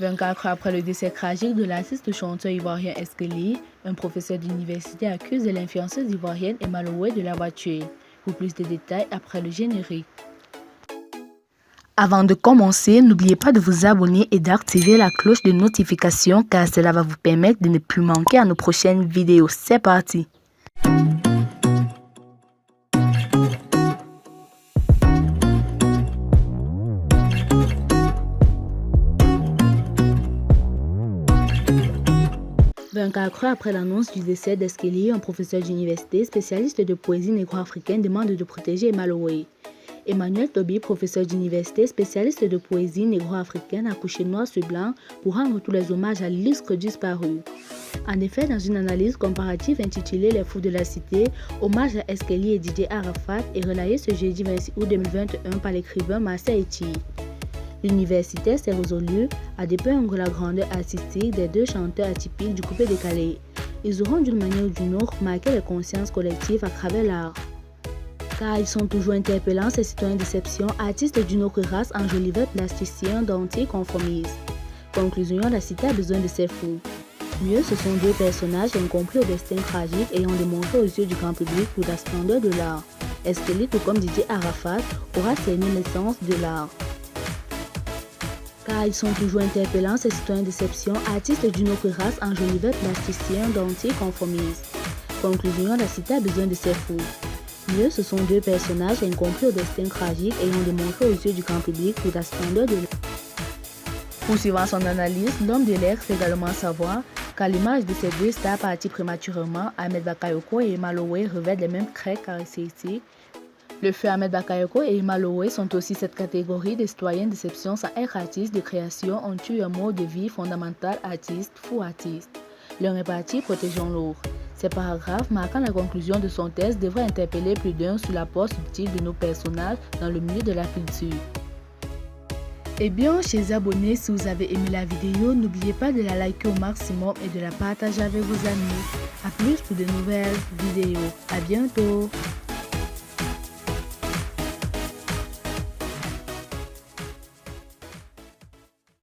24 heures après le décès tragique de l'artiste chanteur ivoirien Eskelly, un professeur d'université accuse de l'influenceuse ivoirienne Emma Lowey de l'avoir tué. Pour plus de détails, après le générique. Avant de commencer, n'oubliez pas de vous abonner et d'activer la cloche de notification car cela va vous permettre de ne plus manquer à nos prochaines vidéos. C'est parti! Un quart d'heure après l'annonce du décès d'Eskelly, un professeur d'université spécialiste de poésie négro-africaine demande de protéger Emma Lowey. Emmanuel Toby, professeur d'université spécialiste de poésie négro-africaine, a couché noir sur blanc pour rendre tous les hommages à l'illustre disparu. En effet, dans une analyse comparative intitulée Les fous de la cité, hommage à Eskelly et Didier Arafat est relayé ce jeudi 26 août 2021 par l'écrivain Marcel Eti. L'universitaire s'est résolu à dépeindre la grandeur artistique des deux chanteurs atypiques du coupé décalé. Ils auront d'une manière ou d'une autre marqué les consciences collectives à travers l'art. Car ils sont toujours interpellants, ces citoyens d'exception, artistes d'une autre race, enjoliveurs plasticiens d'anticonformisme. Conclusion, la cité a besoin de ses fous. Mieux, ce sont deux personnages incompris au destin tragique ayant démontré aux yeux du grand public toute la splendeur de l'art. Eskelly, tout comme Didier Arafat, aura cerné l'essence de l'art. Car ils sont toujours interpellants, ces citoyens d'exception, artistes d'une autre race, enjoliveurs plasticiens d'anticonformisme. Conclusion, la cité a besoin de ses fous. Mieux, ce sont deux personnages incompris au destin tragique ayant démontré aux yeux du grand public toute la splendeur de l'art. Poursuivant son analyse, l'homme de l'air fait également savoir qu'à l'image de ces deux stars partis prématurément, Ahmed Bakayoko et Emma Lowey revêtent les mêmes traits caractéristiques. Le feu Ahmed Bakayoko et Emma Lowey sont aussi cette catégorie de citoyens d'exception sans être artistes de création ont eu un mode de vie fondamental artiste, fou artiste. L'un est parti, protégeons l'autre. Ces paragraphes marquant la conclusion de son texte devraient interpeller plus d'un sur l'apport subtil de nos personnages dans le milieu de la culture. Eh bien, chers abonnés, si vous avez aimé la vidéo, n'oubliez pas de la liker au maximum et de la partager avec vos amis. A plus pour de nouvelles vidéos. À bientôt!